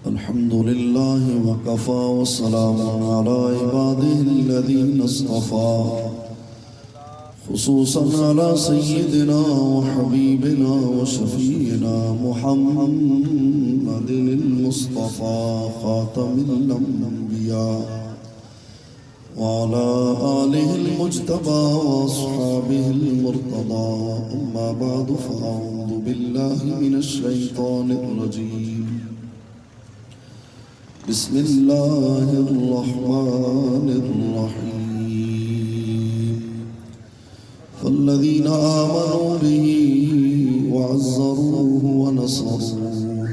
الحمد لله وكفى والسلام على عباده الذين اصطفى خصوصا على سيدنا وحبيبنا وشفينا محمد المصطفى خاتم الأنبياء وعلى آله المجتبى وأصحابه المرتضى أما بعد فأعوذ بالله من الشيطان الرجيم بسم الله الرحمن الرحيم فالذين آمنوا به وعزروه ونصروه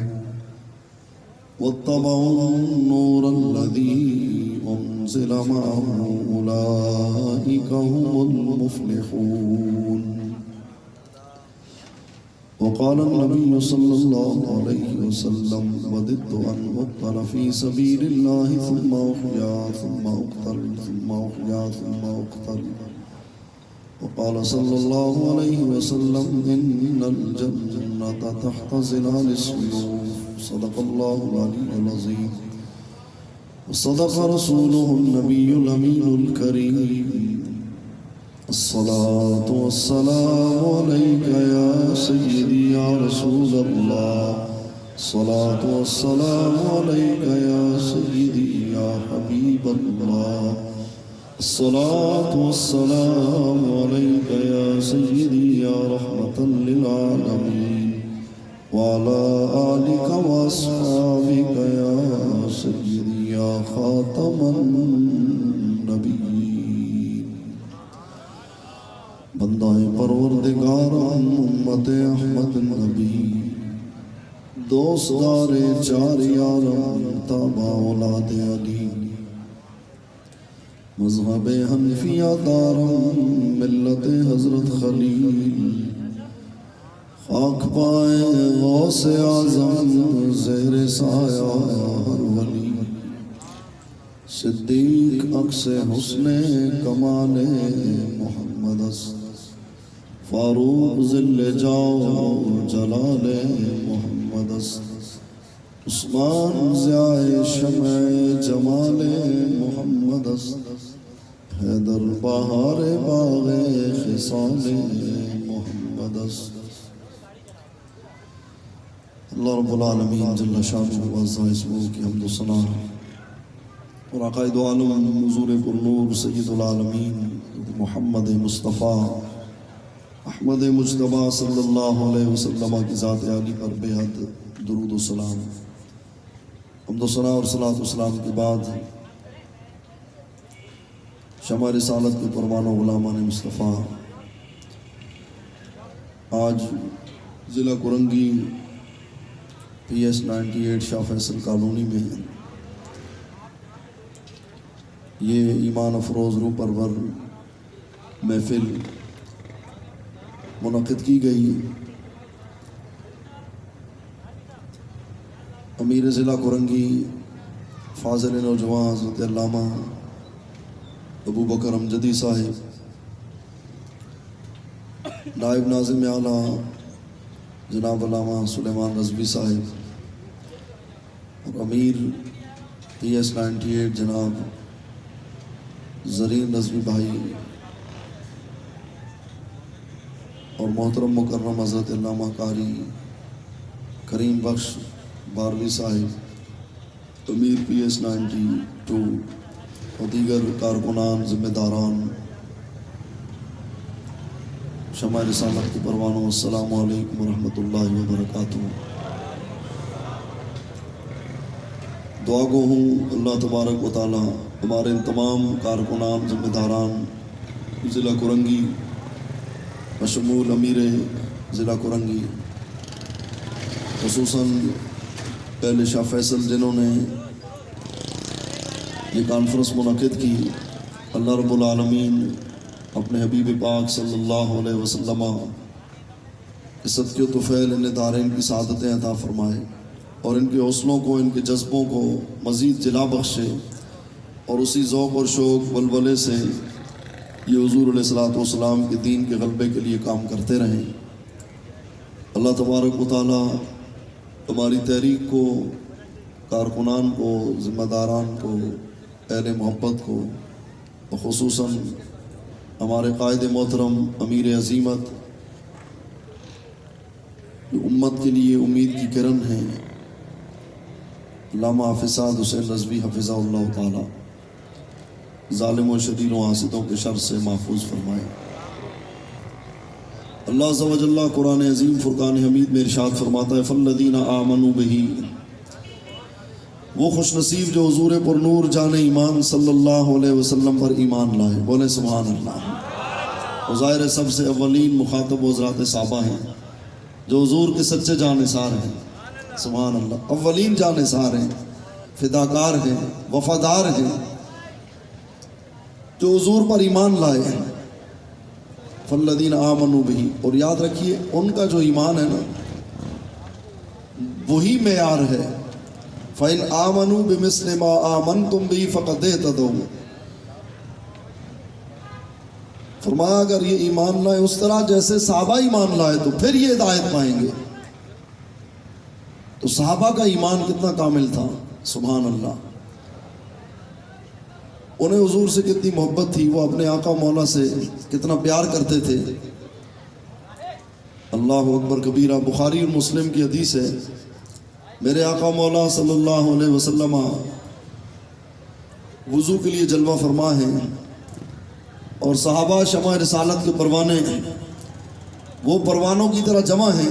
واتبعوا النور الذي أنزل معه أولئك هم المفلحون. وقال النبي صلى الله عليه وسلم وددت أن أقتل في سبيل الله ثم أحيا ثم أقتل ثم أحيا ثم أقتل. وقال صلى الله عليه وسلم إن الجنة تحت ظلال السيوف. صدق الله العلي العظيم وصدق رسوله النبي الأمين الكريم. الصلاة والسلام عليك يا سيدي يا رسول الله. الصلاة والسلام عليك يا سيدي يا حبيب الله. الصلاة والسلام عليك يا سيدي يا رحمة للعالمين وعلى آلك وأصحابك يا سيدي يا خاتم النبيين. بندہ پروردگار امت احمد نبی دوستدار چار یارم تابع اولاد علی مذہب حنفیہ دارم ملت حضرت خلیل خاک پائے غوث اعظم زہر سایہ ہر ولی صدیق عکس حسن کمال محمد است فاروق ذل جاؤ جلال محمد است عثمان ضیاء شمع جمال محمد است حیدر بہار باغ خصال محمد است. اللہ رب العالمین جل شانہ وعز اسمہ کی حمد و ثنا اور عقائد عالم حضور پرنور سید العالمین محمد مصطفیٰ احمد مجتبیٰ صلی اللہ علیہ وسلم کی ذات عالی پر بے حد درود و سلام. حمد و ثنا اور صلاۃ و سلام کے بعد شمع رسالت کے پروانہ غلامان مصطفیٰ آج ضلع کرنگی PS 98 شاہ فیصل کالونی میں یہ ایمان افروز روح پرور محفل منعقد کی گئی. امیر ضلع کرنگی فاضل نوجوان حضرت علامہ ابو بکر امجدی صاحب، نائب ناظم اعلیٰ جناب علامہ سلیمان رضوی صاحب اور امیر PS 98 جناب زرین رضوی بھائی اور محترم مکرم حضرت علامہ قاری کریم بخش باروی صاحب، امیر PS 92 اور دیگر کارکنان ذمہ داران شمع رسالت کے پروانوں. السلام علیکم ورحمۃ اللہ وبرکاتہ. دعا گو ہوں اللہ تبارک و تعالی ہمارے ان تمام کارکنان ذمہ داران ضلع کرنگی بشمول امیر ضلع کرنگی، خصوصاً پہلے شاہ فیصل جنہوں نے یہ کانفرنس منعقد کی، اللہ رب العالمین اپنے حبیب پاک صلی اللہ علیہ وسلم کے صدقے و طفیل ان دارین کی سعادتیں عطا فرمائے اور ان کے حوصلوں کو، ان کے جذبوں کو مزید جلا بخشے اور اسی ذوق اور شوق ولولے سے یہ حضور علیہ الصلوۃ والسلام کے دین کے غلبے کے لیے کام کرتے رہیں۔ اللہ تبارک و تعالی ہماری تحریک کو، کارکنان کو، ذمہ داران کو، اہل محبت کو، خصوصاً ہمارے قائد محترم امیر عظیمت جو امت کے لیے امید کی کرن ہیں، علامہ حافظ سعد حسین رضوی حفظہ اللہ تعالی، ظالم و شریر و حاسدوں کے شر سے محفوظ فرمائے۔ اللہ عز و جل قرآن عظیم فرقان حمید میں ارشاد فرماتا ہے فالذین آمنوا بہ، وہ خوش نصیب جو حضور پر نور جان ایمان صلی اللہ علیہ وسلم پر ایمان لائے، بولے سبحان اللہ۔ وہ ظاہر سب سے اولین مخاطب حضرات صحابہ ہیں جو حضور کے سچے جانثار ہیں، سبحان اللہ، اولین جانثار ہیں، فداکار ہیں، وفادار ہیں، جو حضور پر ایمان لائے ہیں۔ فالذین آمنوا بہ، اور یاد رکھیے ان کا جو ایمان ہے نا وہی معیار ہے۔ فَإِنْ آمَنُوا بِمِثْلِ مَا آمَنْتُمْ بِهِ فَقَدْ اهْتَدَوْا، فرمایا اگر یہ ایمان لائے اس طرح جیسے صحابہ ایمان لائے تو پھر یہ ہدایت پائیں گے۔ تو صحابہ کا ایمان کتنا کامل تھا، سبحان اللہ، انہیں حضور سے کتنی محبت تھی، وہ اپنے آقا مولا سے کتنا پیار کرتے تھے۔ اللہ اکبر کبیرہ، بخاری اور مسلم کی حدیث ہے، میرے آقا مولا صلی اللہ علیہ وسلم وضو کے لیے جلوہ فرما ہیں، اور صحابہ شمع رسالت کے پروانے ہیں، وہ پروانوں کی طرح جمع ہیں۔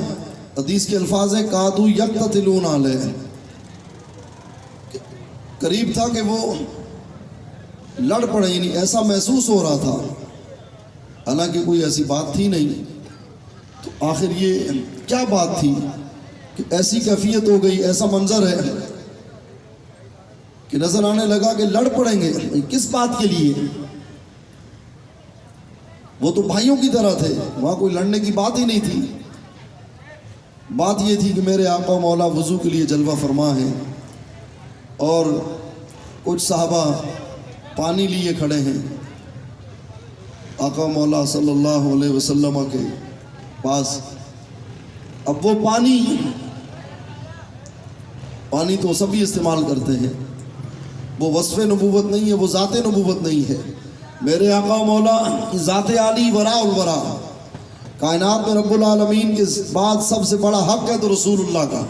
حدیث کے الفاظ ہیں قادو یقتتلون علیہ، قریب تھا کہ وہ لڑ پڑے، یعنی ایسا محسوس ہو رہا تھا، حالانکہ کوئی ایسی بات تھی نہیں۔ تو آخر یہ کیا بات تھی کہ ایسی کیفیت ہو گئی، ایسا منظر ہے کہ نظر آنے لگا کہ لڑ پڑیں گے، کس بات کے لیے؟ وہ تو بھائیوں کی طرح تھے، وہاں کوئی لڑنے کی بات ہی نہیں تھی۔ بات یہ تھی کہ میرے آقا مولا وضو کے لیے جلوہ فرما ہیں، اور کچھ صحابہ پانی لیے کھڑے ہیں آقا مولا صلی اللہ علیہ وسلم کے پاس۔ اب وہ پانی تو سبھی استعمال کرتے ہیں، وہ وصف نبوت نہیں ہے، وہ ذات نبوت نہیں ہے۔ میرے آقا مولا کی ذات عالی وراء الورا، کائنات میں رب العالمین کے بعد سب سے بڑا حق ہے تو رسول اللہ کا،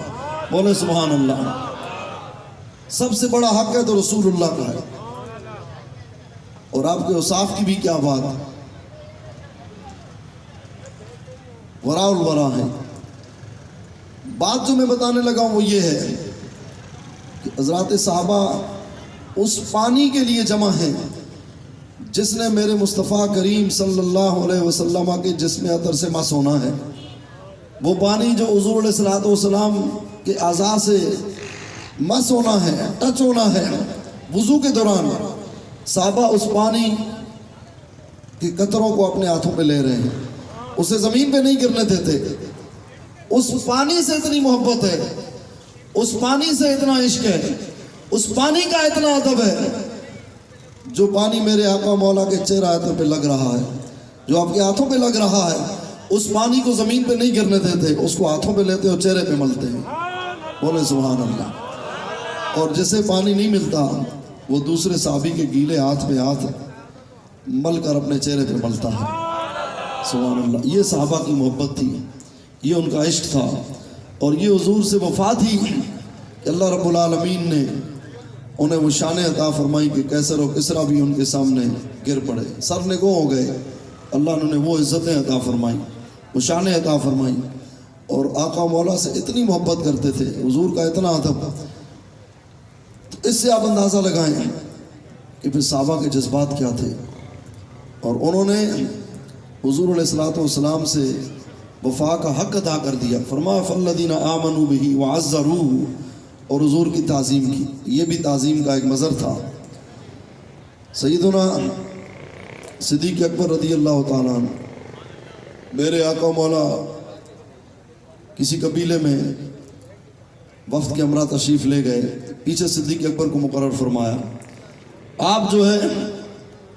بولے سبحان اللہ، سب سے بڑا حق ہے تو رسول اللہ کا ہے۔ اور آپ کے اوصاف کی بھی کیا بات، وراء الورا ہے۔ بات جو میں بتانے لگا ہوں وہ یہ ہے کہ حضرات صحابہ اس پانی کے لیے جمع ہیں جس نے میرے مصطفیٰ کریم صلی اللہ علیہ وسلم کے جسم عطر سے مس ہونا ہے۔ وہ پانی جو حضور علیہ الصلوۃ والسلام کے اعضاء سے مس ہونا ہے، ٹچ ہونا ہے وضو کے دوران، صحابہ اس پانی کے قطروں کو اپنے ہاتھوں پہ لے رہے ہیں، اسے زمین پہ نہیں گرنے دیتے۔ اس پانی سے اتنی محبت ہے، اس پانی سے اتنا عشق ہے، اس پانی کا اتنا ادب ہے، جو پانی میرے آقا مولا کے چہرہ پہ لگ رہا ہے، جو آپ کے ہاتھوں پہ لگ رہا ہے، اس پانی کو زمین پہ نہیں گرنے دیتے، اس کو ہاتھوں پہ لیتے اور چہرے پہ ملتے ہیں، بولے سبحان اللہ۔ اور جسے پانی نہیں ملتا وہ دوسرے صحابی کے گیلے ہاتھ پہ ہاتھ مل کر اپنے چہرے پہ ملتا ہے، سبحان اللہ۔ یہ صحابہ کی محبت تھی، یہ ان کا عشق تھا، اور یہ حضور سے وفا تھی کہ اللہ رب العالمین نے انہیں وہ شان عطا فرمائی کہ کیسر و کسرا بھی ان کے سامنے گر پڑے، سر نگو ہو گئے۔ اللہ نے وہ عزتیں عطا فرمائی، وہ شان عطا فرمائی، اور آقا مولا سے اتنی محبت کرتے تھے، حضور کا اتنا ادب۔ تو اس سے آپ اندازہ لگائیں کہ پھر صحابہ کے جذبات کیا تھے، اور انہوں نے حضور علیہ الصلوۃ والسلام سے وفا کا حق ادا کر دیا۔ فرمایا فالذین آمنوا بہ وعزروہ، اور حضور کی تعظیم کی، یہ بھی تعظیم کا ایک مظہر تھا۔ سیدنا صدیق اکبر رضی اللہ تعالیٰ عنہ، میرے آقا مولا کسی قبیلے میں وفد کے ہمراہ تشریف لے گئے، پیچھے صدیق اکبر کو مقرر فرمایا۔ آپ جو ہے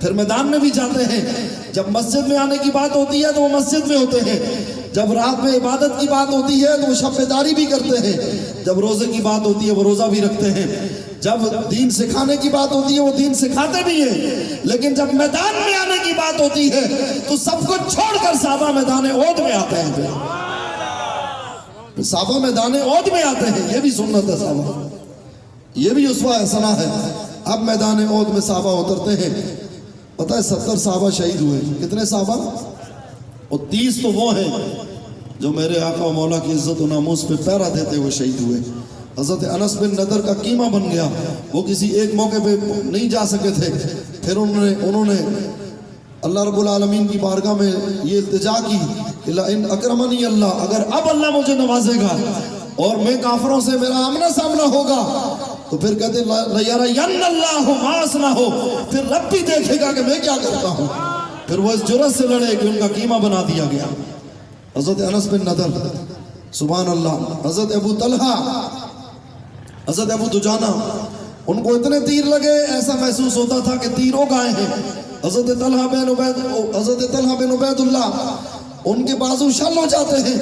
پھر میدان میں بھی جاتے ہیں. جب مسجد میں آنے کی بات ہوتی ہے تو وہ مسجد میں ہوتے ہیں. جب رات میں عبادت کی بات ہوتی ہے تو وہ شب بیداری بھی کرتے ہیں. جب روزے کی بات ہوتی ہے وہ روزہ بھی رکھتے ہیں. جب دین سکھانے کی بات ہوتی ہے وہ دین سکھاتے بھی ہیں. لیکن جب میدان میں آنے کی بات ہوتی ہے تو سب کچھ چھوڑ کر صحابہ میدان عہد میں آتے ہیں. صحابہ میدان عہد میں آتے ہیں. یہ بھی سنت ہے صحابہ, یہ بھی اسوہ حسنہ ہے. اب میدان عہد میں صحابہ اترتے ہیں. پتہ ہے 70 صحابہ شہید ہوئے. کتنے صحابہ؟ اور 30 تو وہ ہیں جو میرے آقا و مولا کی عزت و ناموس پہ پہرا دیتے ہوئے شہید ہوئے. حضرت انس بن نضر کا قیمہ بن گیا. وہ کسی ایک موقع پہ نہیں جا سکے تھے. پھر انہوں نے اللہ رب العالمین کی بارگاہ میں یہ التجا کی کہ لئن اکرمنی اللہ, اگر اب اللہ مجھے نوازے گا اور میں کافروں سے میرا آمنا سامنا ہوگا تو پھر کہتے لَيَرَيَنَّ اللَّهُ مَا أَصْنَعُ, پھر رب بھی دیکھے گا کہ میں کیا کرتا ہوں. پھر وہ اس جرأت سے لڑے کہ ان کا قیمہ بنا دیا گیا. حضرت انس بن نضر, سبحان اللہ. حضرت ابو طلحہ, حضرت ابو دجانہ, ان کو اتنے تیر لگے ایسا محسوس ہوتا تھا کہ تیر اگ آئے ہیں. حضرت طلحہ بن عبید اللہ, ان کے بازو شل ہو جاتے ہیں.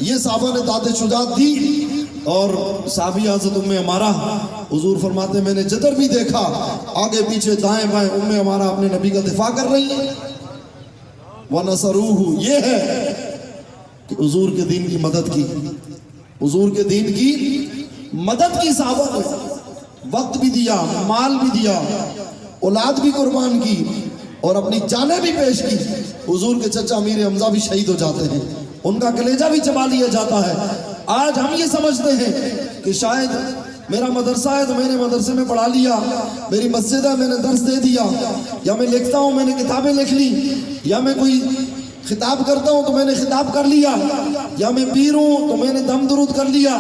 یہ صحابہ نے داد شجاعت دی. اور صحابی حضرت ام عمارہ, حضور فرماتے میں نے جدر بھی دیکھا, آگے پیچھے دائیں بائیں ام عمارہ اپنے نبی کا دفاع کر رہی ہیں. وَنَصَرُوهُ, یہ ہے کہ حضور کے دین کی مدد کی. حضور کے دین کی مدد کی. صحابہ نے وقت بھی دیا, مال بھی دیا, اولاد بھی قربان کی اور اپنی جانیں بھی پیش کی. حضور کے چچا امیر حمزہ بھی شہید ہو جاتے ہیں, ان کا کلیجہ بھی چبا لیا جاتا ہے. آج ہم یہ سمجھتے ہیں کہ شاید میرا مدرسہ ہے تو میں نے مدرسے میں پڑھا لیا, میری مسجد ہے میں نے درس دے دیا, یا میں لکھتا ہوں میں نے کتابیں لکھ لی, یا میں کوئی خطاب کرتا ہوں تو میں نے خطاب کر لیا, یا میں پیر ہوں تو میں نے دم درود کر لیا,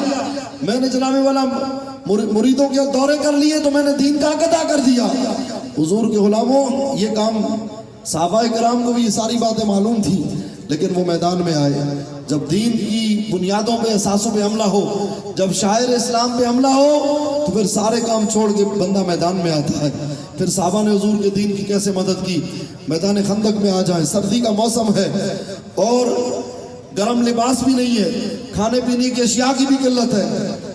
میں نے جناب والا مریدوں کے دورے کر لیے تو میں نے دین کا حق ادا کر دیا. حضور کے غلاموں, یہ کام صحابہ کرام کو بھی یہ ساری باتیں معلوم تھی, لیکن وہ میدان میں آئے. جب دین کی بنیادوں پہ, احساسوں پہ حملہ ہو, جب شاعر اسلام پہ حملہ ہو, تو پھر سارے کام چھوڑ کے بندہ میدان میں آتا ہے. پھر صحابہ نے حضور کے دین کی کیسے مدد کی. میدان خندق میں آ جائیں, سردی کا موسم ہے اور گرم لباس بھی نہیں ہے, کھانے پینے کی اشیاء کی بھی قلت ہے.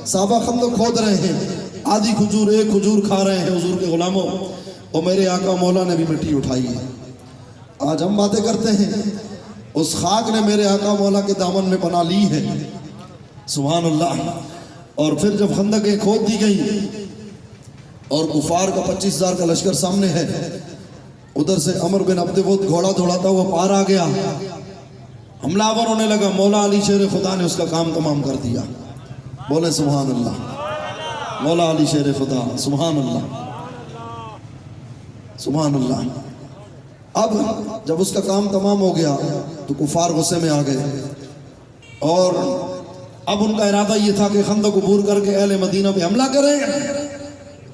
صحابہ خندق کھود رہے ہیں, آدھی کھجور ایک کھجور کھا رہے ہیں حضور کے غلاموں, اور میرے آقا مولا نے بھی مٹی اٹھائی ہے. آج ہم باتیں کرتے ہیں, اس خاک نے میرے آقا مولا کے دامن میں پناہ لی ہے. سبحان اللہ. اور پھر جب خندقیں کھود دی گئی اور کفار کا 25,000 کا لشکر سامنے ہے, ادھر سے عمر بن عبد ود گھوڑا دوڑاتا ہوا پار آ گیا, حملہ آور ہونے لگا. مولا علی شیر خدا نے اس کا کام تمام کر دیا. بولے سبحان اللہ. مولا علی شیر خدا, سبحان اللہ, سبحان اللہ. اب جب اس کا کام تمام ہو گیا تو کفار غصے میں آ گئے, اور اب ان کا ارادہ یہ تھا کہ خندق عبور کر کے اہل مدینہ پہ حملہ کریں.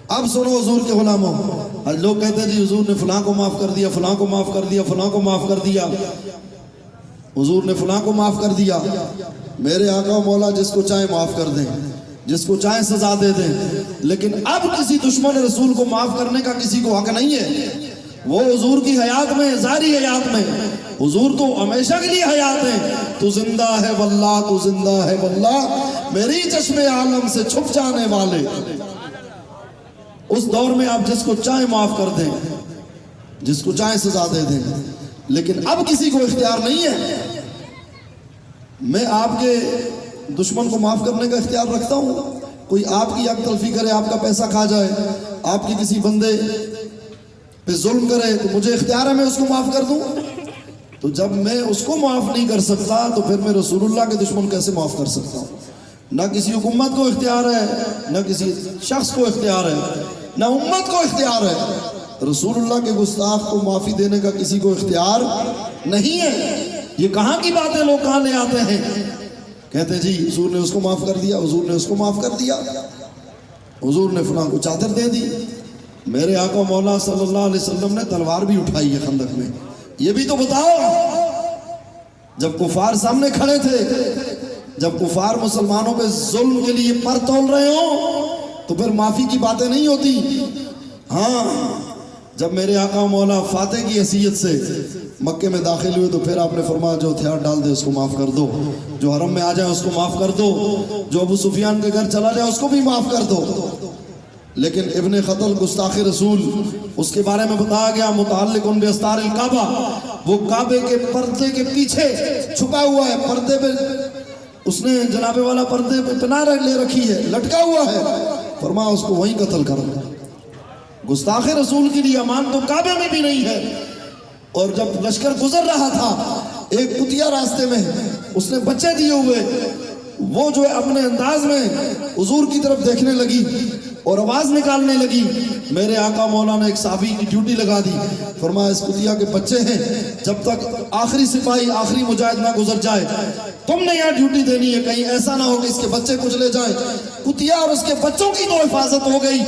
اب سنو حضور کے غلاموں, آج لوگ کہتے ہیں جی حضور نے فلاں کو معاف کر دیا, فلاں کو معاف کر دیا, فلاں کو معاف کر دیا, حضور نے فلاں کو معاف کر دیا. میرے آقا و مولا جس کو چاہیں معاف کر دیں, جس کو چاہیں سزا دے دیں, لیکن اب کسی دشمن رسول کو معاف کرنے کا کسی کو حق نہیں ہے. وہ حضور کی حیات میں, ظاہری حیات میں, حضور تو ہمیشہ کے لیے حیات ہیں. تو زندہ ہے واللہ, تو زندہ ہے واللہ, میری چشم عالم سے چھپ جانے والے. اس دور میں آپ جس کو چاہیں معاف کر دیں, جس کو چاہیں سزا دے دیں, لیکن اب کسی کو اختیار نہیں ہے. میں آپ کے دشمن کو معاف کرنے کا اختیار رکھتا ہوں. کوئی آپ کی حق تلفی کرے, آپ کا پیسہ کھا جائے, آپ کی کسی بندے پہ ظلم کرے, تو مجھے اختیار ہے میں اس کو معاف کر دوں. تو جب میں اس کو معاف نہیں کر سکتا تو پھر میں رسول اللہ کے دشمن کیسے معاف کر سکتا ہوں؟ نہ کسی حکومت کو اختیار ہے, نہ کسی شخص کو اختیار ہے, نہ امت کو اختیار ہے. رسول اللہ کے گستاخ کو معافی دینے کا کسی کو اختیار نہیں ہے. یہ کہاں کی باتیں لوگ کہاں لے آتے ہیں, کہتے ہیں جی حضور نے اس کو معاف کر دیا, حضور نے اس کو معاف کر دیا, حضور نے فلاں کو چادر دے دی. میرے آقا مولا صلی اللہ علیہ وسلم نے تلوار بھی اٹھائی ہے خندق میں. یہ بھی تو بتاؤ, جب کفار سامنے کھڑے تھے, جب کفار مسلمانوں پہ ظلم کے لیے پر تول رہے ہوں, تو پھر معافی کی باتیں نہیں ہوتی. ہاں, جب میرے آقا مولا فاتح کی حیثیت سے مکے میں داخل ہوئے تو پھر آپ نے فرمایا جو ہتھیار ڈال دے اس کو معاف کر دو، جو حرم میں آ جائے اس کو معاف کر دو، جو ابو سفیان کے گھر چلا جائے اس کو بھی معاف کر دو۔ لیکن ابن قتل گستاخ رسول، اس کے بارے میں بتایا گیا متعلق باستار الکعبہ، وہ کعبے کے پردے کے پیچھے چھپا ہوا ہے، پردے پہ اس نے جناب والا پردے پہ پناہ لے رکھی ہے، لٹکا ہوا ہے، فرمایا اس کو وہیں قتل کر۔ گستاخ رسول کے لیے امان تو کعبے میں بھی نہیں ہے۔ اور جب لشکر گزر رہا تھا ایک کتیا راستے میں، اس نے بچے دیے ہوئے، وہ جو ہے اپنے انداز میں حضور کی طرف دیکھنے لگی اور آواز نکالنے لگی۔ میرے آقا مولا نے ایک صحابی کی ڈیوٹی لگا دی، فرمایا اس کتیا کے بچے ہیں، جب تک آخری سپاہی آخری مجاہد نہ گزر جائے تم نے یہاں ڈیوٹی دینی ہے، کہیں ایسا نہ ہو کہ اس کے بچے کچھ لے جائیں۔ کتیا اور اس کے بچوں کی تو حفاظت ہو گئی،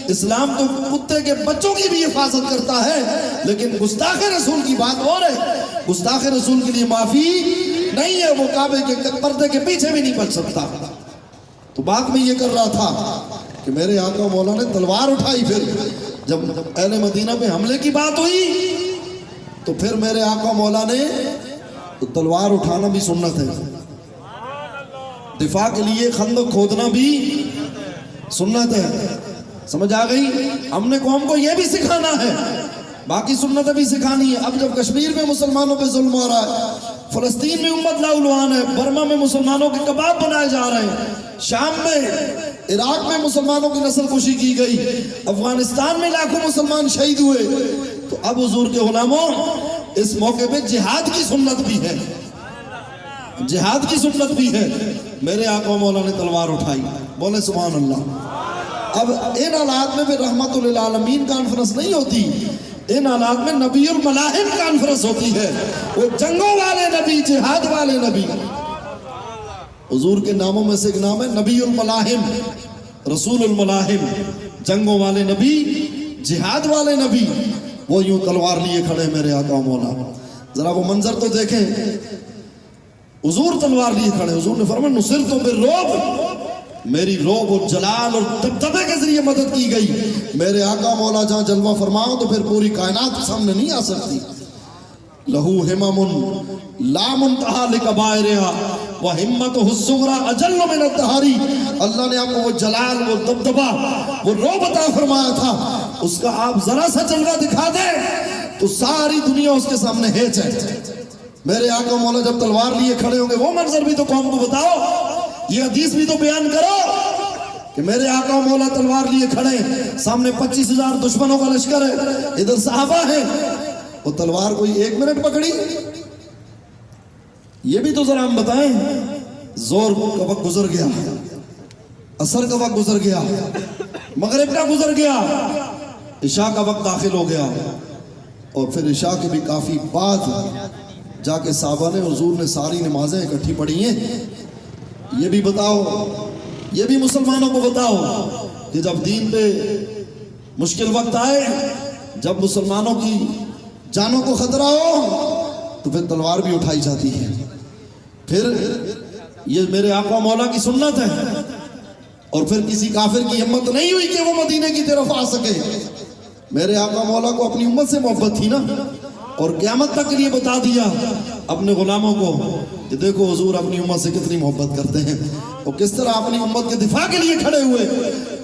اسلام تو کتے کے بچوں کی بھی حفاظت کرتا ہے، لیکن گستاخ رسول کی بات اور ہے، گستاخ رسول کے لیے معافی نہیں ہے، وہ کعبے کے پردے کے پیچھے بھی نہیں بچ سکتا۔ تو بات میں یہ کر رہا تھا کہ میرے آقا مولا نے تلوار اٹھائی، پھر جب اہل مدینہ پہ حملے کی بات ہوئی تو پھر میرے آقا مولا نے تو تلوار اٹھانا بھی سنت ہے، دفاع کے لیے خندق کھودنا بھی سنت ہے۔ سمجھ آ گئی؟ ہم نے قوم کو یہ بھی سکھانا ہے، باقی سنتیں بھی سکھانی ہے۔ اب جب کشمیر میں مسلمانوں پہ ظلم ہو رہا ہے، فلسطین میں امت لاہولوان ہے، برما میں مسلمانوں کے کباب بنائے جا رہے ہیں، شام میں عراق میں مسلمانوں کی نسل کشی کی گئی، افغانستان میں لاکھوں مسلمان شہید ہوئے، تو اب حضور کے غلاموں اس موقع پہ جہاد کی سنت بھی ہے، جہاد کی سنت بھی ہے۔ میرے آقا مولا نے تلوار اٹھائی، بولے سبحان اللہ۔ اب ان حالات میں پھر رحمت للعالمین کانفرنس نہیں ہوتی، ان حالات میں نبی الملاحم کانفرنس ہوتی ہے، وہ جنگوں والے نبی، جہاد والے نبی۔ حضور کے ناموں میں سے ایک نام ہے نبی الملاحم، رسول الملاحم، جنگوں والے نبی، جہاد والے نبی۔ وہ یوں تلوار لیے کھڑے میرے آقا مولا، ذرا وہ منظر تو دیکھیں، حضور تلوار لیے کھڑے، حضور نے فرمایا نصرت بالرعب، میری رعب و جلال اور دبدبے کے ذریعے مدد کی گئی۔ میرے آقا مولا جہاں جلوہ فرماؤ تو پھر پوری کائنات سامنے نہیں آ سکتی۔ لہو ہمم لا منتہا لکبائرہا وہمتہ الصغریٰ اجل من الدہری، اللہ نے آپ کو وہ جلال، وہ دبدبہ، وہ رعب عطا فرمایا تھا، اس کا آپ ذرا سا جلوہ دکھا دیں تو ساری دنیا اس کے سامنے ہیچ ہے۔ میرے آقا مولا جب تلوار لیے کھڑے ہوں گے، وہ منظر بھی تو قوم کو بتاؤ، یہ حدیث بھی تو بیان کرو کہ میرے آقا مولا تلوار لیے کھڑے، سامنے 25,000 دشمنوں کا لشکر ہے، ادھر صحابہ ہیں، وہ تلوار کوئی 1 منٹ پکڑی؟ یہ بھی تو ذرا ہم بتائیں۔ زور کا وقت گزر گیا، عصر کا وقت گزر گیا، مغرب کا گزر گیا، عشاء کا وقت داخل ہو گیا، اور پھر عشاء کے بھی کافی بعد جا کے صحابہ نے، حضور نے ساری نمازیں اکٹھی پڑھی ہیں۔ یہ بھی بتاؤ، یہ بھی مسلمانوں کو بتاؤ کہ جب دین پہ مشکل وقت آئے، جب مسلمانوں کی جانوں کو خطرہ ہو تو پھر تلوار بھی اٹھائی جاتی ہے۔ پھر یہ میرے آقا مولا کی سنت ہے، اور پھر کسی کافر کی ہمت نہیں ہوئی کہ وہ مدینے کی طرف آ سکے۔ میرے آقا مولا کو اپنی امت سے محبت تھی نا، اور قیامت تک کے لیے بتا دیا اپنے غلاموں کو کہ دیکھو حضور اپنی امت سے کتنی محبت کرتے ہیں، اور کس طرح اپنی امت کے دفاع کے لیے کھڑے ہوئے۔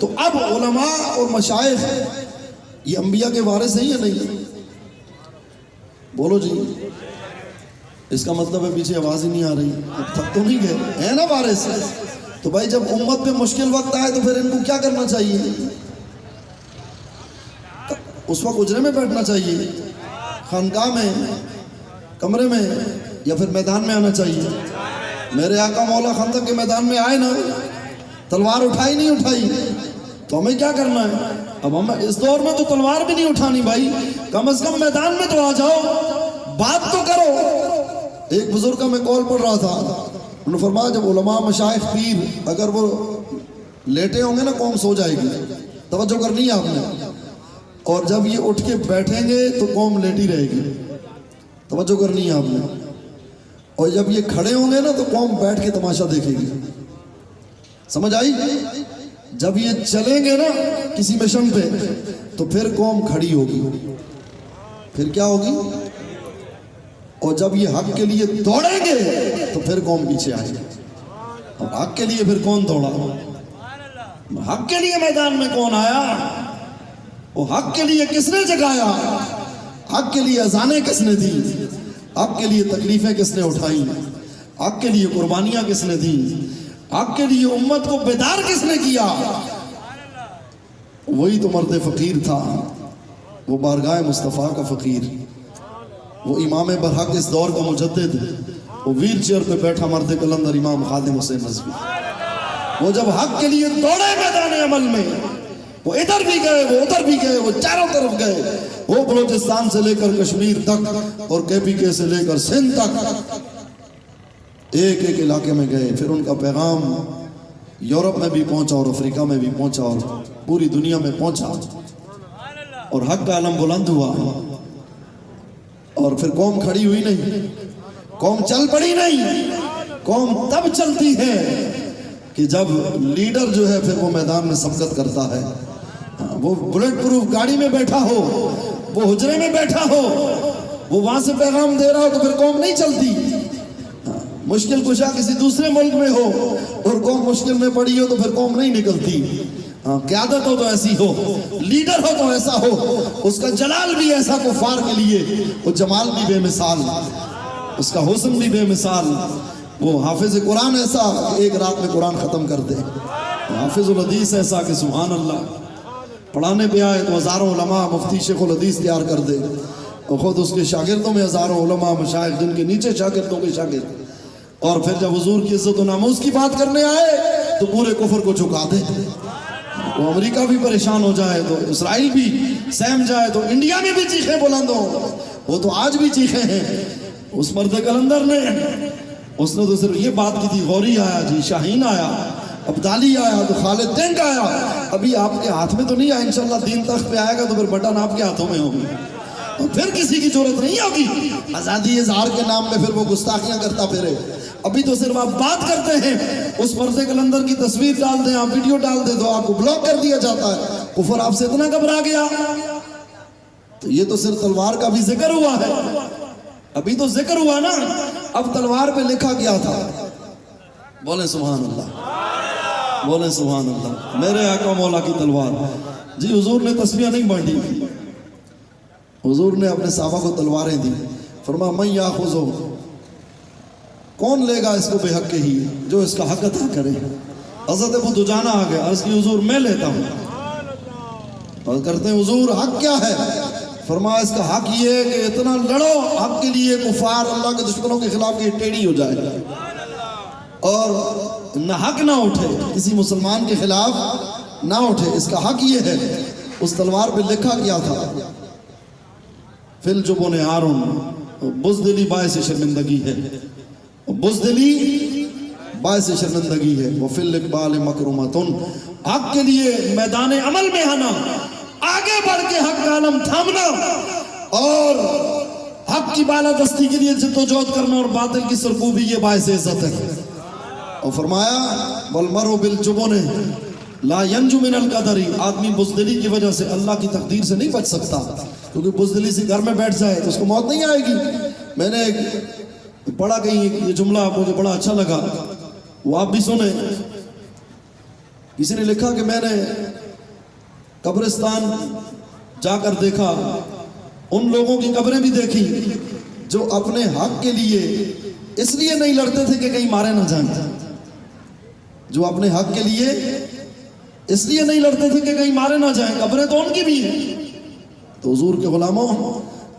تو اب علماء اور مشائخ یہ انبیاء کے وارث ہیں یا نہیں؟ بولو جی، اس کا مطلب ہے پیچھے آواز ہی نہیں آ رہی، اب تھک تو نہیں گئے، ہے نا وارث؟ تو بھائی جب امت پہ مشکل وقت آئے تو پھر ان کو کیا کرنا چاہیے؟ اس وقت اجرے میں بیٹھنا چاہیے، خانقاہ میں، کمرے میں، یا پھر میدان میں آنا چاہیے؟ میرے آقا مولا خندق کے میدان میں آئے نا، تلوار اٹھائی نہیں اٹھائی، تو ہمیں کیا کرنا ہے؟ اب ہم اس دور میں تو تلوار بھی نہیں اٹھانی بھائی، کم از کم میدان میں تو آ جاؤ، بات تو کرو۔ ایک بزرگ کا میں کال پڑھ رہا تھا، انہوں نے فرمایا جب علماء مشائخ پیر اگر وہ لیٹے ہوں گے نا، قوم سو جائے گی، توجہ کرنی ہے آپ نے، اور جب یہ اٹھ کے بیٹھیں گے تو قوم لیٹی رہے گی، توجہ کرنی ہے آپ نے، اور جب یہ کھڑے ہوں گے نا تو قوم بیٹھ کے تماشا دیکھے گی۔ سمجھ آئی؟ جب یہ چلیں گے نا کسی مشن پہ تو پھر قوم کھڑی ہوگی۔ پھر کیا ہوگی؟ اور جب یہ حق کے لیے دوڑیں گے تو پھر قوم پیچھے آئے گی. اور حق کے لیے پھر کون دوڑا؟ حق کے لیے میدان میں کون آیا؟ وہ حق کے لیے کس نے جگایا؟ حق کے لیے اذانیں کس نے دی؟ حق کے لیے تکلیفیں کس نے اٹھائی؟ حق کے لیے قربانیاں کس نے دی؟ حق کے لیے امت کو بیدار کس نے کیا؟ وہی تو مرد فقیر تھا، وہ بارگاہ مصطفیٰ کا فقیر، وہ امام برحق اس دور کا مجدد، وہ ویل چیئر پہ بیٹھا مرد کلندر امام خادم حسین نظوی. وہ جب حق کے لیے دوڑے میدان عمل میں، وہ ادھر بھی گئے، وہ ادھر بھی گئے، وہ چاروں طرف گئے، وہ بلوچستان سے لے کر کشمیر تک اور KPK سے لے کر سندھ تک ایک ایک علاقے میں گئے. پھر ان کا پیغام یورپ میں بھی پہنچا اور افریقہ میں بھی پہنچا اور پوری دنیا میں پہنچا اور حق کا علم بلند ہوا. اور پھر قوم کھڑی ہوئی نہیں، قوم چل پڑی نہیں. قوم تب چلتی ہے کہ جب لیڈر جو ہے پھر وہ میدان میں سبقت کرتا ہے. وہ بلٹ پروف گاڑی میں بیٹھا ہو، وہ حجرے میں بیٹھا ہو، وہ وہاں سے پیغام دے رہا ہو تو پھر قوم نہیں چلتی. مشکل کشا کسی دوسرے ملک میں ہو اور قوم مشکل میں پڑی ہو تو پھر قوم نہیں نکلتی. قیادت ہو تو ایسی ہو، لیڈر ہو تو ایسا ہو، اس کا جلال بھی ایسا کفار کے لیے، وہ جمال بھی بے مثال، اس کا حسن بھی بے مثال. وہ حافظ قرآن ایسا کہ ایک رات میں قرآن ختم کر دے، حافظ الحدیث ایسا کہ سبحان اللہ پڑھانے پہ آئے تو ہزاروں علماء مفتی شیخ الحدیث تیار کر دے، اور خود اس کے شاگردوں میں ہزاروں علماء مشائخ جن کے نیچے شاگردوں کے شاگرد. اور پھر جب حضور کی عزت و ناموس کی بات کرنے آئے تو پورے کفر کو جھکا دے. وہ امریکہ بھی پریشان ہو جائے تو اسرائیل بھی سہم جائے تو انڈیا میں بھی چیخیں بلند ہو. وہ تو آج بھی چیخیں ہیں. اس مرد کلندر نے، اس نے تو صرف یہ بات کی تھی، غوری آیا جی، شاہین آیا، ابدالی آیا تو خالد دینگ آیا. ابھی آپ کے ہاتھ میں تو نہیں آیا، انشاءاللہ دین تخت پہ آئے گا تو پھر بٹن آپ کے ہاتھوں میں ہوگی، تو پھر کسی کی ضرورت نہیں ہوگی. آزادی اظہار کے نام میں پھر وہ گستاخیاں کرتا پھرے. ابھی تو صرف آپ بات کرتے ہیں، اس مرد کلندر کی تصویر ڈال دیں، آپ ویڈیو ڈال دیں تو آپ کو بلاک کر دیا جاتا ہے. کفر آپ سے اتنا گھبرا گیا. تو یہ تو صرف تلوار کا بھی ذکر ہوا ہے، ابھی تو ذکر ہوا نا، اب تلوار پہ لکھا گیا تھا. بولیں سبحان اللہ، بولیں سبحان اللہ. میرے آقا مولا کی تلوار. جی حضور نے تسبیح نہیں بانٹی، حضور نے اپنے صحابہ کو تلواریں دی. فرمایا من یاخذو، کون لے گا اس کو بے حق کے ہی، جو اس کا حق عطا کرے. حضرت ابو دجانہ آ گئے، عرض کی حضور میں لیتا ہوں. اور کرتے ہیں حضور حق کیا ہے؟ فرمایا اس کا حق یہ ہے کہ اتنا لڑو حق کے لیے، کفار اللہ کے دشمنوں کے خلاف کہ ٹیڑھی ہو جائے اور نہ حق نہ اٹھے، کسی مسلمان کے خلاف نہ اٹھے. اس کا حق یہ ہے. اس تلوار پہ لکھا گیا تھا فی الجبن عار، بزدلی باعث شرمندگی ہے، بزدلی باعث شرمندگی ہے. وفی الاقبال مکرمۃ، حق کے لیے میدان عمل میں آنا، آگے بڑھ کے حق کا علم تھامنا اور حق کی بالادستی کے لیے جدوجہد کرنا اور باطل کی سرکوبی، یہ باعث عزت ہے. اور فرمایا والمرء بالجبن لا ینجو من القدر، آدمی بزدلی کی وجہ سے اللہ کی تقدیر سے نہیں بچ سکتا، کیونکہ بزدلی سے گھر میں بیٹھ جائے تو اس کو موت نہیں آئے گی. میں نے پڑھا کہیں یہ جملہ مجھے بڑا اچھا لگا، وہ آپ بھی سنیں. کسی نے لکھا کہ میں نے قبرستان جا کر دیکھا، ان لوگوں کی قبریں بھی دیکھی جو اپنے حق کے لیے اس لیے نہیں لڑتے تھے کہ کہیں مارے نہ جائیں، جو اپنے حق کے لیے اس لیے نہیں لڑتے تھے کہ کہیں مارے نہ جائیں، قبریں تو ان کی بھی ہیں. تو حضور کے غلاموں،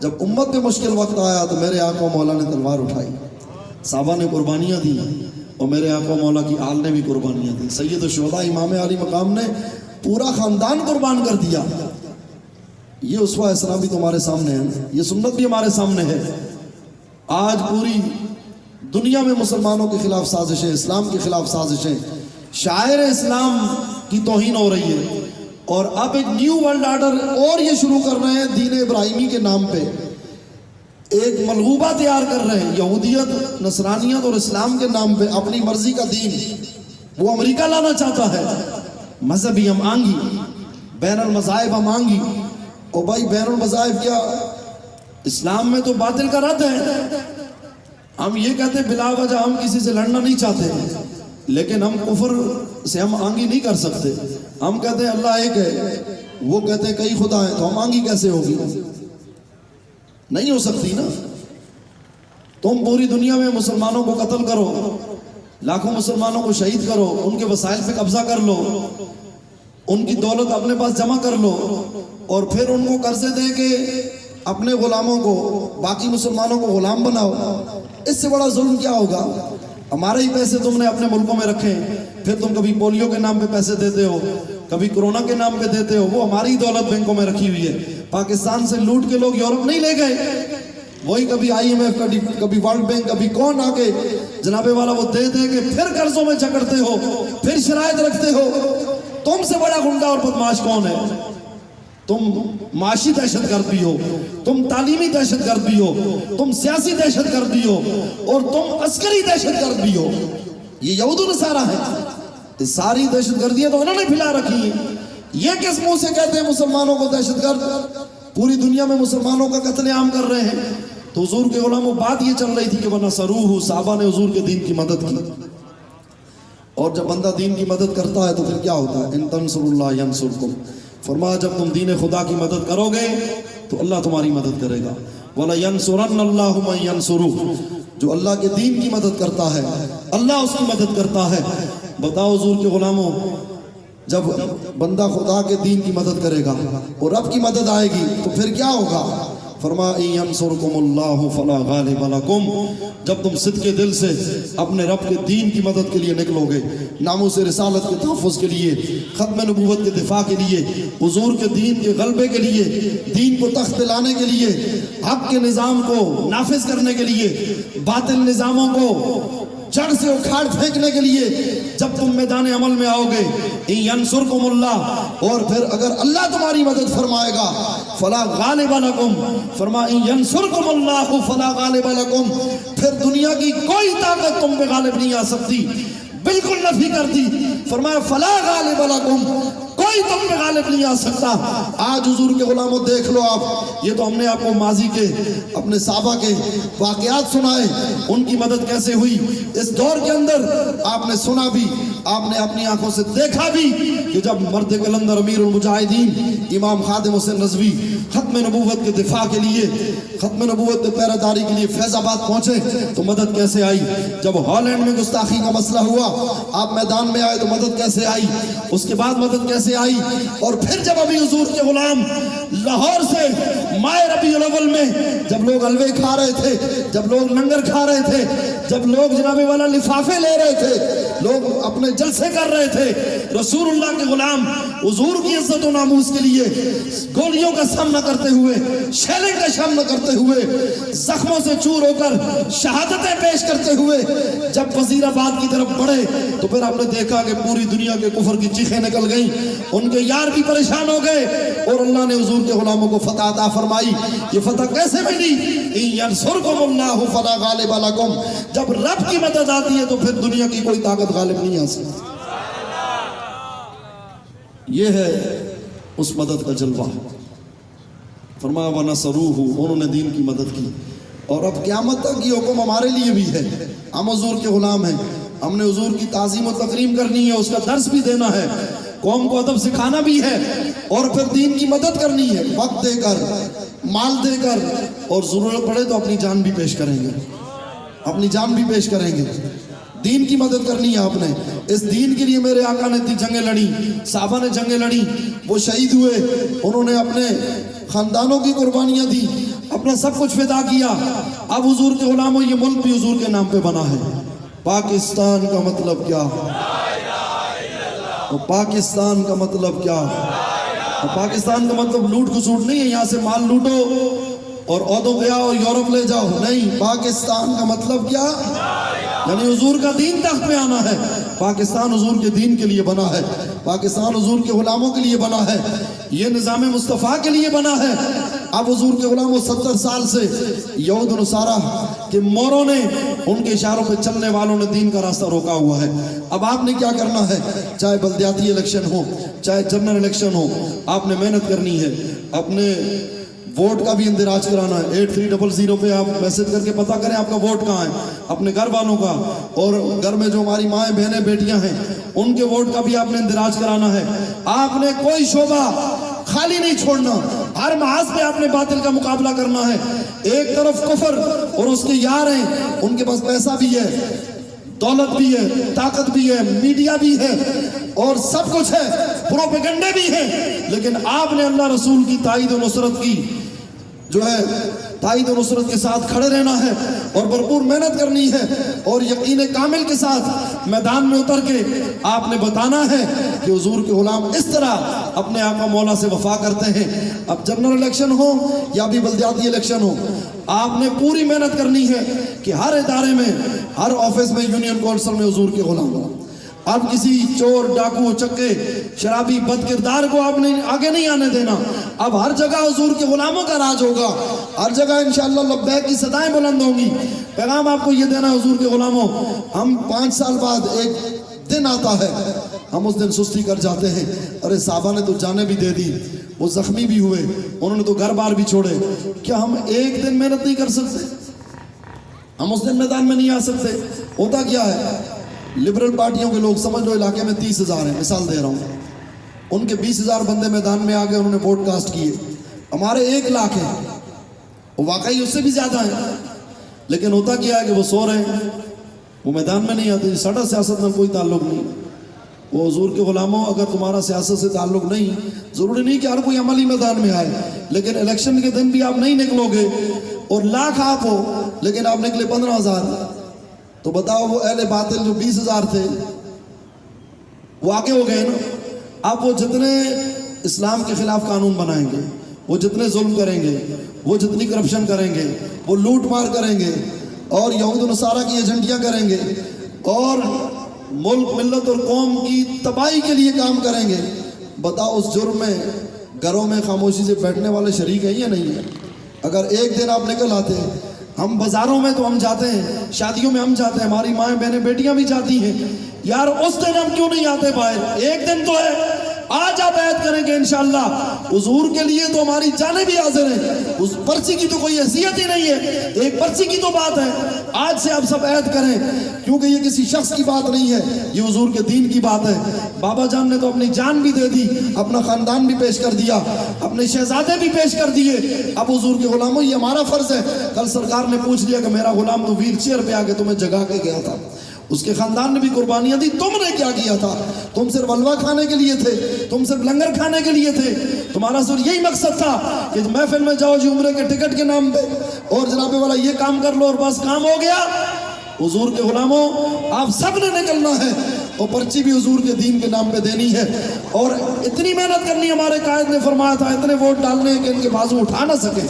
جب امت میں مشکل وقت آیا تو میرے آقا مولا نے تلوار اٹھائی، صحابہ نے قربانیاں دی اور میرے آقا مولا کی آل نے بھی قربانیاں دی. سید الشہداء امام علی مقام نے پورا خاندان قربان کر دیا. یہ اسوہ اسلام بھی تمہارے سامنے ہے، یہ سنت بھی ہمارے سامنے ہے. آج پوری دنیا میں مسلمانوں کے خلاف سازشیں، اسلام کے خلاف سازشیں، شاعر اسلام کی توہین ہو رہی ہے. اور اب ایک نیو ورلڈ آرڈر اور یہ شروع کر رہے ہیں دین ابراہیمی کے نام پہ، ایک ملغوبہ تیار کر رہے ہیں، یہودیت، نصرانیت اور اسلام کے نام پہ اپنی مرضی کا دین وہ امریکہ لانا چاہتا ہے. مذہبی ہم آنگی، بین المذاہب ہم آنگی. اور بھائی بین المذاہب کیا اسلام میں تو باطل کا رد ہے. ہم یہ کہتے ہیں بلا وجہ ہم کسی سے لڑنا نہیں چاہتے، لیکن ہم کفر سے ہم آنگی نہیں کر سکتے. ہم کہتے ہیں اللہ ایک ہے، وہ کہتے ہیں کئی خدا ہیں، تو ہم آنگی کیسے ہوگی؟ نہیں ہو سکتی نا. تم پوری دنیا میں مسلمانوں کو قتل کرو، لاکھوں مسلمانوں کو شہید کرو، ان کے وسائل پہ قبضہ کر لو، ان کی دولت اپنے پاس جمع کر لو، اور پھر ان کو قرضے دے کے اپنے غلاموں کو، باقی مسلمانوں کو غلام بناؤ. اس سے بڑا ظلم کیا ہوگا؟ ہمارے ہی پیسے تم نے اپنے ملکوں میں رکھے، پھر تم کبھی پولیو کے نام پہ پیسے دیتے ہو، کبھی کرونا کے نام پہ دیتے ہو. وہ ہماری دولت بینکوں میں رکھی ہوئی ہے. پاکستان سے لوٹ کے لوگ یورپ نہیں لے گئے، وہی کبھی IMF، کبھی ورلڈ بینک، کبھی کون آگے جناب والا وہ دے دے کے پھر قرضوں میں جکڑتے ہو، پھر شرائط رکھتے ہو. تم سے بڑا گنڈا اور بدماش کون ہے؟ تم معاشی دہشت گرد بھی ہو، تم تعلیمی دہشت گرد بھی ہو، تم سیاسی دہشت گرد بھی ہو، اور تم عسکری دہشت گرد بھی ہو. یہ یہود و نصارہ ہے. ساری دہشت گردیاں تو انہوں نے پھیلا رکھی ہیں. یہ کس منہ سے کہتے ہیں مسلمانوں کو دہشت گرد؟ پوری دنیا میں مسلمانوں کا قتل عام کر رہے ہیں. تو حضور کے غلاموں بات یہ چل رہی تھی کہ وَنَصَرُوهُ، صحابہ نے حضور کے دین کی مدد کی. اور جب بندہ دین کی مدد کرتا ہے تو پھر کیا ہوتا ہے؟ اِن تَنْصُرُوا اللَّهَ يَنْصُرْكُمْ. فرمایا جب تم دین خدا کی مدد کرو گے تو اللہ تمہاری مدد کرے گا. وَلَيَنْصُرَنَّ اللَّهُ مَن يَنْصُرُهُ. جو اللہ کے دین کی مدد کرتا ہے اللہ اس کی مدد کرتا ہے. بتاؤ حضور کے غلاموں، جب بندہ خدا کے دین کی مدد کرے گا اور رب کی مدد آئے گی تو پھر کیا ہوگا؟ فرمایا اِن يَنْصُرْكُمُ اللَّهُ فَلَا غَالِبَ لَكُمْ. جب تم صدقے دل سے اپنے رب کے دین کی مدد کے لیے نکلو گے، ناموس رسالت کے تحفظ کے لیے، ختم نبوت کے دفاع کے لیے، حضور کے دین کے غلبے کے لیے، دین کو تخت لانے کے لیے، حق کے نظام کو نافذ کرنے کے لیے، باطل نظاموں کو جڑ سے اکھاڑ پھینکنے کے لیے جب تم میدان عمل میں آؤ گے، اِن يَنْصُرْكُمُ اللَّهُ، اور پھر اگر اللہ تمہاری مدد فرمائے گا، فَلَا غَالِبَ لَكُمْ. فرمایا اِن يَنْصُرْكُمُ اللَّهُ فَلَا غَالِبَ لَكُمْ. پھر دنیا کی کوئی طاقت تم پہ غالب نہیں آ سکتی. بالکل نفی کر دی. فرمایا فَلَا غَالِبَ لَكُمْ، کوئی تم پہ غالب نہیں آ سکتا. آج حضور کے غلاموں دیکھ لو آپ، یہ تو ہم نے آپ کو ماضی کے اپنے صحابہ کے واقعات سنائے، ان کی مدد کیسے ہوئی. اس دور کے اندر آپ نے سنا بھی، آپ نے اپنی آنکھوں سے دیکھا بھی کہ جب مرد قلندر امیر المجاہدین امام خادم حسین رضوی ختم نبوت کے دفاع کے لیے، ختم نبوت کے پہرہ داری کے لیے فیض آباد پہنچے تو مدد کیسے آئی. جب ہالینڈ میں گستاخی کا مسئلہ ہوا آپ میدان میں آئے تو مدد کیسے آئی. اس کے بعد مدد کیسے آئی. اور پھر جب ابھی حضور کے غلام لاہور سے ماہ ربیع الاول میں جب لوگ حلوے کھا رہے تھے، جب لوگ لنگر کھا رہے تھے، جب لوگ جناب والا لفافے لے رہے تھے، لوگ اپنے جلسے کر رہے تھے، رسول اللہ کے غلام حضور کی عزت و ناموس کے لیے گولیوں کا سامنا کرتے ہوئے، شیلنگ کا سامنا کرتے ہوئے، زخموں سے چور ہو کر شہادتیں پیش کرتے ہوئے جب وزیر آباد کی طرف بڑھے تو پھر آپ نے دیکھا کہ پوری دنیا کے کفر کی چیخیں نکل گئیں. ان کے یار بھی پریشان ہو گئے اور اللہ نے حضور کے غلاموں کو فتح عطا فرمائی. یہ فتح کیسے ملی؟ اِن يَنْصُرْكُمُ اللَّهُ فَلَا غَالِبَ لَكُمْ. جب رب کی مدد آتی ہے تو پھر دنیا کی کوئی طاقت غالب نہیں آ سکتی. یہ ہے اس مدد کا جلوہ. فرمایا وَنَصَرُوهُ، انہوں نے دین کی مدد کی. اور اب قیامت تک یہ حکم ہمارے لیے بھی ہے. ہم حضور کے غلام ہیں، ہم نے حضور کی تعظیم و تکریم کرنی ہے، اس کا درس بھی دینا ہے، قوم کو ادب سکھانا بھی ہے، اور پھر دین کی مدد کرنی ہے، وقت دے کر، مال دے کر، اور ضرورت پڑے تو اپنی جان بھی پیش کریں گے، اپنی جان بھی پیش کریں گے. دین کی مدد کرنی ہے آپ نے. اس دین کے لیے میرے آقا نے جنگیں لڑی، صحابہ نے جنگیں لڑی، وہ شہید ہوئے، انہوں نے اپنے خاندانوں کی قربانیاں دی، اپنا سب کچھ فدا کیا. اب حضور کے غلاموں یہ ملک بھی حضور کے نام پہ بنا ہے. پاکستان کا مطلب کیا؟ پاکستان کا مطلب کیا؟ پاکستان کا مطلب لوٹ کھسوٹ نہیں ہے، یہاں سے مال لوٹو اور عہدوں پہ آؤ اور یورپ لے جاؤ. نہیں، پاکستان کا مطلب کیا؟ یعنی حضور کا دین تخت پہ آنا ہے. پاکستان حضور کے دین کے لیے بنا ہے، پاکستان حضور کے غلاموں کے لیے بنا ہے، یہ نظام مصطفیٰ کے لیے بنا ہے. اب حضور کے غلاموں 70 سال سے یہود و نصارہ کے موروں نے، ان کے اشاروں پہ چلنے والوں نے دین کا راستہ روکا ہوا ہے. اب آپ نے کیا کرنا ہے؟ چاہے بلدیاتی الیکشن ہو، چاہے جنرل الیکشن ہو، آپ نے محنت کرنی ہے، اپنے ووٹ کا بھی اندراج کرانا ہے. 8300 پہ آپ میسج کر کے پتہ کریں آپ کا ووٹ کہاں ہے, اپنے گھر والوں کا, اور گھر میں جو ہماری مائیں بہنیں بیٹیاں ہیں ان کے ووٹ کا بھی آپ نے اندراج کرانا ہے. آپ نے کوئی شعبہ خالی نہیں چھوڑنا, ہر محاذ پہ آپ نے باطل کا مقابلہ کرنا ہے. ایک طرف کفر اور اس کے یار ہیں, ان کے پاس پیسہ بھی ہے, دولت بھی ہے, طاقت بھی ہے, میڈیا بھی ہے اور سب کچھ ہے, پروپیگنڈے بھی ہیں, لیکن آپ نے اللہ رسول کی تائید و نصرت کی جو ہے تائید و نصرت کے ساتھ کھڑے رہنا ہے اور بھرپور محنت کرنی ہے اور یقین کامل کے ساتھ میدان میں اتر کے آپ نے بتانا ہے کہ حضور کے غلام اس طرح اپنے آقا مولا سے وفا کرتے ہیں. اب جنرل الیکشن ہو یا بھی بلدیاتی الیکشن ہو, آپ نے پوری محنت کرنی ہے کہ ہر ادارے میں, ہر آفس میں, یونین کونسل میں حضور کے غلام ہو. اب کسی چور, ڈاکو, چکے, شرابی, بد کردار کو آپ نے آگے نہیں آنے دینا. اب ہر جگہ حضور کے غلاموں کا راج ہوگا, ہر جگہ انشاءاللہ لبیک کی صدائیں بلند ہوں گی. پیغام آپ کو یہ دینا حضور کے غلاموں, ہم 5 سال بعد ایک دن آتا ہے, ہم اس دن سستی کر جاتے ہیں. ارے صحابہ نے تو جانیں بھی دے دی, وہ زخمی بھی ہوئے, انہوں نے تو گھر بار بھی چھوڑے. کیا ہم ایک دن محنت نہیں کر سکتے؟ ہم اس دن میدان میں نہیں آ سکتے؟ ہوتا کیا ہے, لبرل پارٹیوں کے لوگ سمجھ لو علاقے میں 30,000 ہیں, مثال دے رہا ہوں, ان کے 20,000 بندے میدان میں آ گئے, انہوں نے ووٹ کاسٹ کیے. ہمارے 1 لاکھ ہیں, وہ واقعی اس سے بھی زیادہ ہیں, لیکن ہوتا کیا ہے کہ وہ سو رہے ہیں, وہ میدان میں نہیں آتے. ساڑھا سیاست میں کوئی تعلق نہیں. وہ حضور کے غلاموں, اگر تمہارا سیاست سے تعلق نہیں, ضروری نہیں کہ ہر کوئی عملی میدان میں آئے, لیکن الیکشن کے دن بھی آپ نہیں نکلو گے اور لاکھ آپ ہو لیکن آپ نکلے 15,000, تو بتاؤ وہ اہل باطل جو 20,000 تھے وہ آگے ہو گئے نا. اب وہ جتنے اسلام کے خلاف قانون بنائیں گے, وہ جتنے ظلم کریں گے, وہ جتنی کرپشن کریں گے, وہ لوٹ مار کریں گے اور یہود و نصارہ کی ایجنٹیاں کریں گے اور ملک, ملت اور قوم کی تباہی کے لیے کام کریں گے, بتاؤ اس جرم میں گھروں میں خاموشی سے بیٹھنے والے شریک ہیں یا نہیں ہیں؟ اگر ایک دن آپ نکل آتے, ہم بازاروں میں تو ہم جاتے ہیں, شادیوں میں ہم جاتے ہیں, ہماری مائیں بہنیں بیٹیاں بھی جاتی ہیں, یار اس دن ہم کیوں نہیں آتے باہر؟ ایک دن تو ہے, آج آپ عہد کریں گے انشاءاللہ حضور کے لیے تو ہماری جانیں بھی حاضر ہیں. اس پرچی کی تو کوئی حیثیت ہی نہیں ہے, ایک پرچی کی تو بات ہے. آج سے آپ سب عہد کریں, کیونکہ یہ کسی شخص کی بات نہیں ہے, یہ حضور کے دین کی بات ہے. بابا جان نے تو اپنی جان بھی دے دی, اپنا خاندان بھی پیش کر دیا, اپنے شہزادے بھی پیش کر دیے. اب حضور کے غلاموں یہ ہمارا فرض ہے. کل سرکار نے پوچھ لیا کہ میرا غلام تو ویل چیئر پہ آ کے تمہیں جگا کے گیا تھا, اس کے خاندان نے بھی قربانیاں دی, تم نے کیا کیا تھا؟ تم صرف حلوہ کھانے کے لیے تھے, تم صرف لنگر کھانے کے لیے تھے, تمہارا صرف یہی مقصد تھا کہ محفل میں جاؤ جی عمرے کے ٹکٹ کے نام پہ اور جناب والا یہ کام کر لو اور بس کام ہو گیا. حضور کے غلاموں آپ سب نے نکلنا ہے اور پرچی بھی حضور کے دین کے نام پہ دینی ہے اور اتنی محنت کرنی. ہمارے قائد نے فرمایا تھا اتنے ووٹ ڈالنے کہ ان کے بازو اٹھا نہ سکے.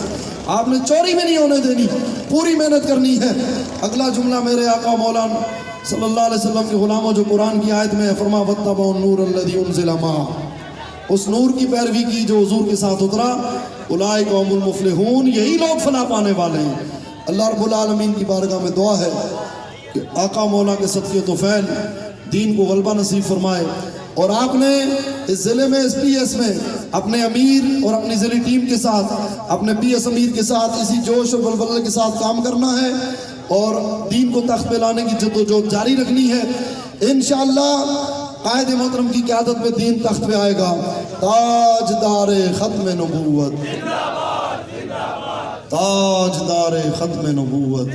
آپ نے چوری بھی نہیں ہونے دینی, پوری محنت کرنی ہے. اگلا جملہ میرے آقا مولانا صلی اللہ علیہ وسلم کے غلاموں جو قرآن کی آیت میں فرما واتبعوا النور الذی انزل معہ, اس نور کی پیروی کی جو حضور کے ساتھ اترا. اولئک هم المفلحون, یہی لوگ فلاح پانے والے ہیں. اللہ رب العالمین کی بارگاہ میں دعا ہے کہ آقا مولا کے صدقے طفیل دین کو غلبہ نصیب فرمائے. اور آپ نے اس ضلع میں, اس پی ایس میں اپنے امیر اور اپنی ضلعی ٹیم کے ساتھ, اپنے پی ایس امیر کے ساتھ اسی جوش اور بلبلے کے ساتھ کام کرنا ہے اور دین کو تخت پہ لانے کی جدوجہد جاری رکھنی ہے. انشاءاللہ قائد محترم کی قیادت میں دین تخت پہ آئے گا. تاجدار ختم نبوت, تاجدار ختم نبوت.